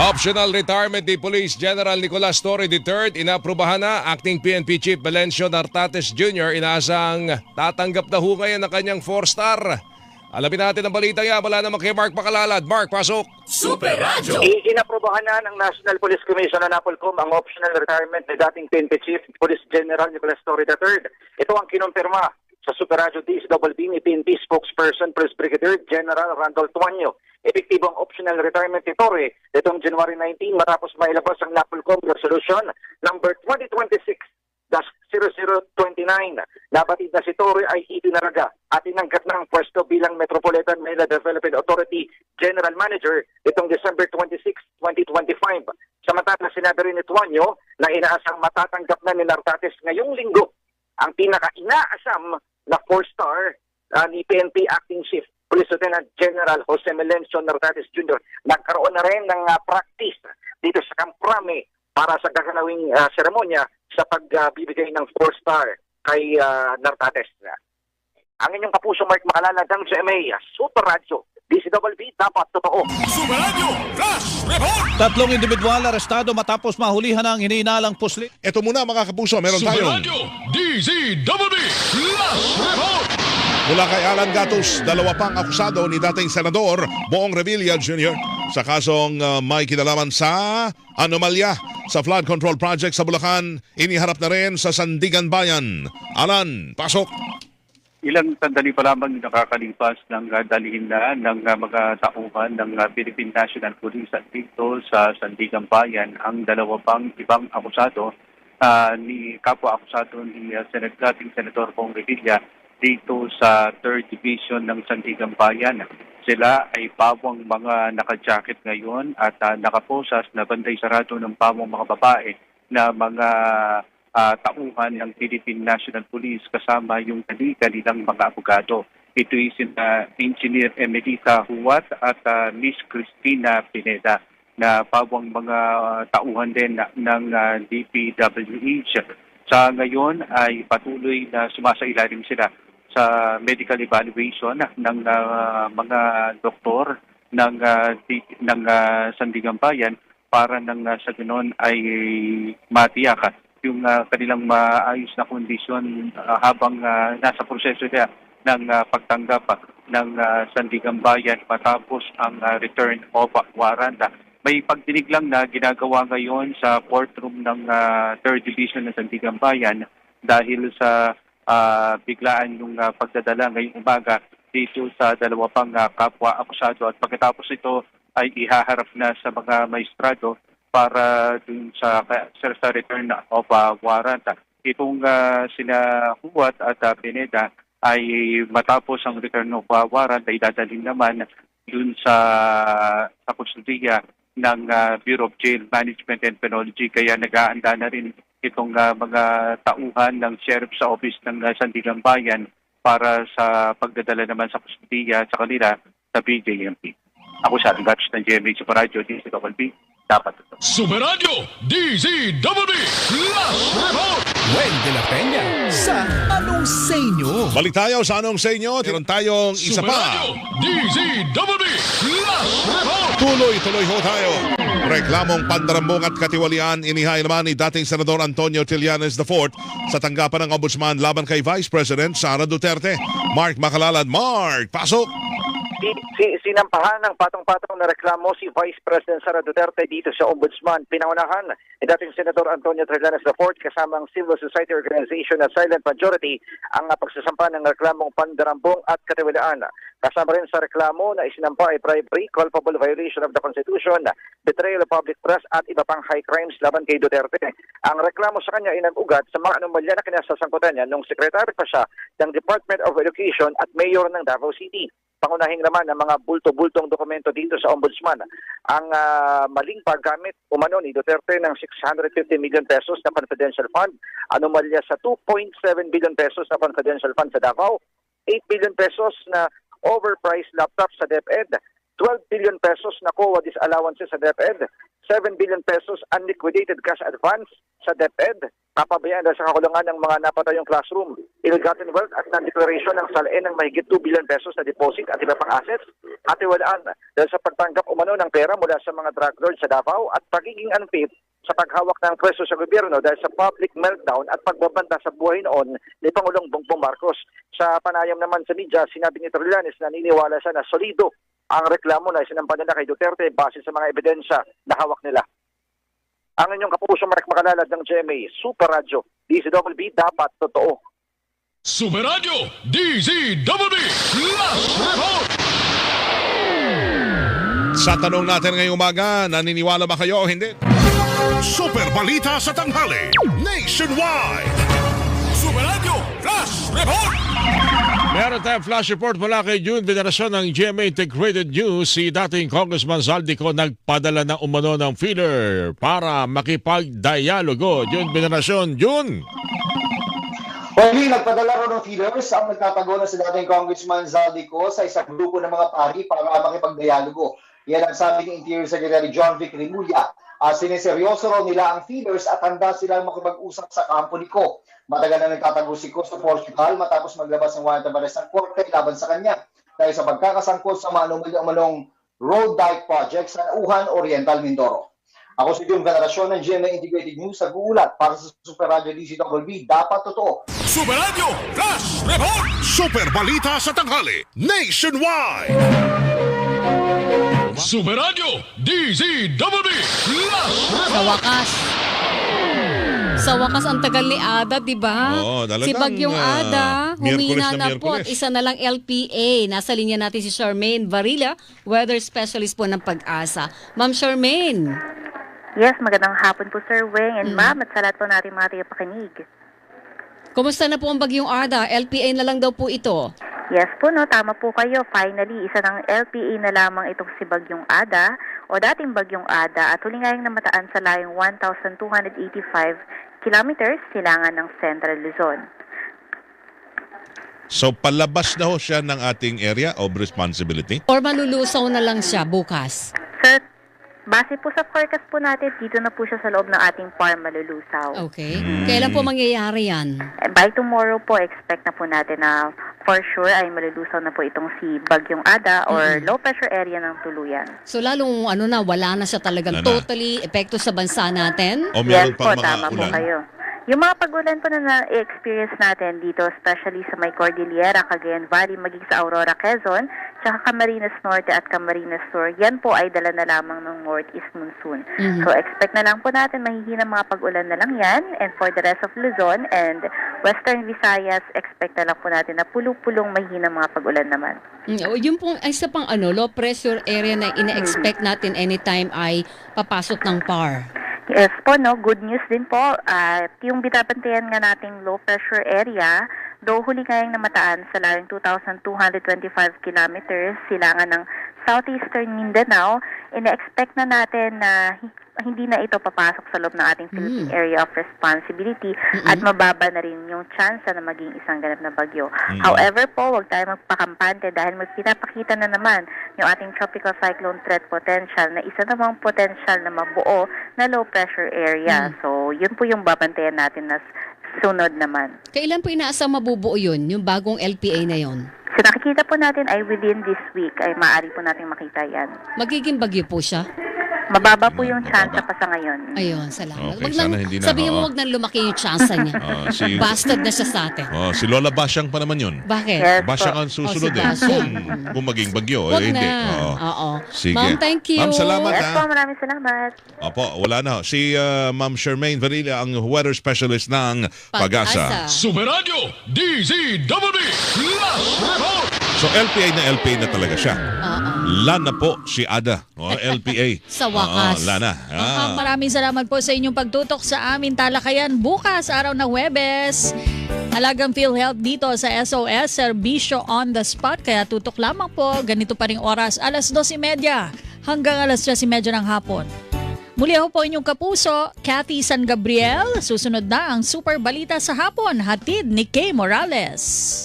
Optional retirement ni Police General Nicolas Torre III inaprubahan na. Acting PNP Chief Valencio Nartates Jr. inaasang tatanggap na ho ngayon ng kanyang 4-star. Alamin natin ang balita niya mula naman kay Mark Pakalalad. Mark, pasok! Super Radio! Inaprubahan na ng National Police Commission na NAPOLCOM ang optional retirement ni dating PNP Chief Police General Nicolas Torre III. Ito ang kinumpirma sa Super Radio DSWB ni PNP spokesperson Police Brigadier General Randolph Tuanyo. Epektibo ang optional retirement ni Torre itong January 19 matapos mailabas ang NAPOLCOM Resolution number 2026-0029. Nabatid na si Torre ay itinaraga at tinangkat ng pwesto bilang Metropolitan Manila Development Authority General Manager itong December 26, 2025. Samantala sinabi rin ni Tuanyo na inaasang matatanggap na ni Nartates ngayong linggo ang pinaka-inaasam na 4-star ni PNP Acting Chief Police Lieutenant General Jose Melencio Nartates Jr. Nagkaroon na rin ng practice dito sa Camp Crame para sa gaganawing seremonya sa pagbibigay ng 4-star kay Nartates. Ang inyong kapuso Mark Makalalad ng GMA, Super Radio, DCWB, dapat totoo. Super Radio Flash Report! Tatlong individual arestado matapos mahulihan ang hinihinalang pusli. Ito muna mga kapuso, meron Super tayong Radio DCWB Flash Report! mula kay Alan Gatos, dalawa pang akusado ni dating Senador Boong Revilla Jr. sa kasong may kinalaman sa anomalya sa flood control project sa Bulacan. Iniharap na rin sa Sandigan Bayan. Alan, pasok! Ilang sandali pa lamang nakakalipas ng dalhin na ng mga tauhan ng Philippine National Police at dito sa Sandigan Bayan ang dalawa pang ibang akusado ni kapwa-akusado ni dating Senador Boong Revilla dito sa 3rd Division ng Sandigan Bayan. Sila ay pawang mga naka-jacket ngayon at nakaposas na banday sarado ng pawang mga babae na mga tauhan ng Philippine National Police kasama yung kanilang mga abogado. Ito ay sina Engineer Emelita Huwat at Miss Cristina Pineda na pawang mga tauhan din ng DPWH. Sa ngayon ay patuloy na sumasailalim sila sa medical evaluation ng mga doktor ng Sandigan Bayan para nang sa ganoon ay matiyak yung kanilang maayos na kondisyon habang nasa proseso niya ng pagtanggap ng Sandigan Bayan matapos ang return of warrant. May pagdinig lang na ginagawa ngayon sa courtroom ng 3rd Division ng Sandigan Bayan dahil sa biglaan yung pagdadala ngayong umaga dito sa dalawa pang kapwa-akusado at pagkatapos ito ay ihaharap na sa mga maestrado para dun sa return of warrant. Itong sina Huwat at Pineda ay matapos ang return of warrant ay dadalhin naman dun sa kustudiya ng Bureau of Jail Management and Penology kaya nag-aanda na rin itong mga tauhan ng Sheriff's Office ng Sandigan Bayan para sa pagdadala naman sa kustudiya sa kanila sa BJMP. Ako sa ating batch ng GMA Super Radio, DCWB, dapat ito. Super Radio DCWB Flash Report! Gwen de la Peña sa Anong Sa Inyo? Balik tayo sa Anong Sa Inyo. Meron tayong isa Super pa. Radio DCWB Flash Report! Tuloy-tuloy ho tayo. Reklamong pandarambong at katiwalian inihain naman ni dating Senador Antonio Trillanes IV sa tanggapan ng Ombudsman laban kay Vice President Sara Duterte. Mark Makalalad. Mark, pasok! Sinampahan ng patong-patong na reklamo si Vice President Sara Duterte dito sa Ombudsman. Pinangunahan ni dating Senador Antonio Trillanes IV kasama ang Civil Society Organization at Silent Majority ang pagsasampa ng reklamong pandarambong at katiwalaan. Kasama rin sa reklamo na isinampa ay bribery, culpable violation of the Constitution, betrayal of public trust at iba pang high crimes laban kay Duterte. Ang reklamo sa kanya ay nag-ugat sa mga anomalya na kinasasangkutan niya nung secretary pa siya ng Department of Education at mayor ng Davao City. Pangunahing naman ang mga bulto-bultong dokumento dito sa Ombudsman. Ang maling paggamit umano ni Duterte ng 650 million pesos na confidential fund, anomalya sa 2.7 billion pesos na confidential fund sa Davao, 8 billion pesos na overpriced laptop sa DepEd, 12 billion pesos na COA disallowances sa DepEd, 7 billion pesos unliquidated cash advance sa DepEd, Kapabayaan dahil sa kakulangan ng mga napatayong classroom, ill-gotten wealth at non-declaration ng salain ng mahigit 2 billion pesos na deposit at iba pang assets, at iwalaan dahil sa pagtanggap umano ng pera mula sa mga drug lords sa Davao at pagiging unfit sa paghawak ng pwesto sa gobyerno dahil sa public meltdown at pagbabanta sa buhay noon ni Pangulong Bongbong Marcos. Sa panayam naman sa media, sinabi ni Trillanes na naniniwala siya na solido ang reklamo na isinampa nila kay Duterte base sa mga ebidensya na hawak nila. Ang inyong kapuso Mark Makalalad ng GMA Super Radio, DZWB dapat totoo. Super Radio DZWB Last Report. Sa tanong natin ngayong umaga, naniniwala ba kayo o hindi? Super Balita sa Tanghali Nationwide. Super Radio Flash Report. Meron tayong flash report mula kay June Veneracion ng GMA Integrated News. Si dating Congressman Zaldico nagpadala ng umano ng filler para makipagdialogo. June Veneracion, June! Well, nagpadala ro ng feelers ang nagtatago na si dating Congressman Zaldico sa isang grupo ng mga pari para makipagdialogo. Yan ang sabi ni Interior Secretary John Vic Rimulya. Sineseryoso raw nila ang feelers at handa silang makipag-usap sa kampo ni Ko. Matagal na nagtatago si Ko sa Portugal matapos maglabas ng warrant of arrest ng korte laban sa kanya dahil sa pagkakasangkot sa manong road dike project sa Nauhan, Oriental, Mindoro. Ako si June Veneracion ng GMA Integrated News sa Gulat para sa Super Radio DZWB dapat totoo. Super Radio Flash Report. Super Balita sa Tanghali Nationwide. Super Radio DZWB Last Report. Sa wakas ang tagal ni Ada, di ba? Oo, talagang, Si Bagyong Ada, humina Miyerkules na na po at Miyerkules. isa na lang LPA. Nasa linya natin si Charmaine Varilla, weather specialist po ng Pag-asa. Ma'am Charmaine. Yes, magandang hapon po Sir Weng and ma'am at sa lahat po natin mga tagapakinig. Kumusta na po ang Bagyong Ada? LPA na lang daw po ito. Yes po, no, tama po kayo. Finally, isa ng LPA na lamang itong si Bagyong Ada o dating Bagyong Ada at huli ngayong namataan sa layong 1,285 kilometers silangan ng Central Luzon. So palabas na ho siya ng ating area of responsibility? Or malulusaw na lang siya bukas? Sir, base po sa forecast po natin, dito na po siya sa loob ng ating farm malulusaw. Okay. Kailan po mangyayari yan? By tomorrow po, expect na po natin na for sure ay malulusaw na po itong si Bagyong Ada or low pressure area ng tuluyan. So lalong wala na siya talagang Wala na. totally epekto sa bansa natin? O Yes meron po, pang mga tama po ulan? kayo. Yung mga pag-ulan po na na-experience natin dito, especially sa may Cordillera, Cagayan Valley, maging sa Aurora, Quezon, tsaka Camarines Norte at Camarines Sur, yan po ay dala na lamang ng northeast monsoon. So expect na lang po natin mahihina mga pag-ulan na lang yan. And for the rest of Luzon and Western Visayas, expect na lang po natin na pulong-pulong mahihina mga pag-ulan naman. Yung pong isa pang low pressure area na ina-expect natin anytime ay papasok ng PAR. Yes po, no, good news din po. Yung binabantayan nga nating low pressure area, though huli ngayong namataan sa layong 2,225 kilometers silangan ng southeastern Mindanao, ina-expect na natin na hindi na ito papasok sa loob ng ating Philippine Area of Responsibility at mababa na rin yung chance na maging isang ganap na bagyo. However po, huwag tayo magpakampante dahil magpinapakita na naman yung ating tropical cyclone threat potential na isa namang potential na mabuo na low pressure area. So, yun po yung babantayan natin na sunod naman. Kailan po inaasang mabubuo yun, yung bagong LPA na yun? So, nakikita po natin ay within this week ay maaari po natin makita yan. Magiging bagyo po siya? Mababa po yung chance pa sa ngayon. Ayun, salamat. Okay, Wag sana nang, hindi na, sabihin mo oo. wag nang lumaki yung chance niya. Bastard na siya sa atin. Si Lola Basyang pa naman yun. Bakit? Yes Basyang po. ang susunod si Basyang. Kung maging bagyo. Wag hindi. na. Oo. Sige. Ma'am, thank you. Ma'am, salamat Yes po, ha. maraming salamat. Opo, wala na. Si Ma'am Charmaine Varilla, ang weather specialist ng Pag-asa. Super Radio DZWB Last Report. So LPA na talaga siya. Lana po si Ada. LPA. Sa wakas. Lana. Maraming salamat po sa inyong pagtutok sa aming talakayan bukas, araw ng Huwebes. Halagang PhilHealth dito sa SOS, Serbisyo on the Spot. Kaya tutok lamang po, ganito pa ring oras, alas 12:30 hanggang alas 3:30 ng hapon. Muli ako po inyong kapuso, Cathy San Gabriel. Susunod na ang Super Balita sa Hapon, hatid ni Kay Morales.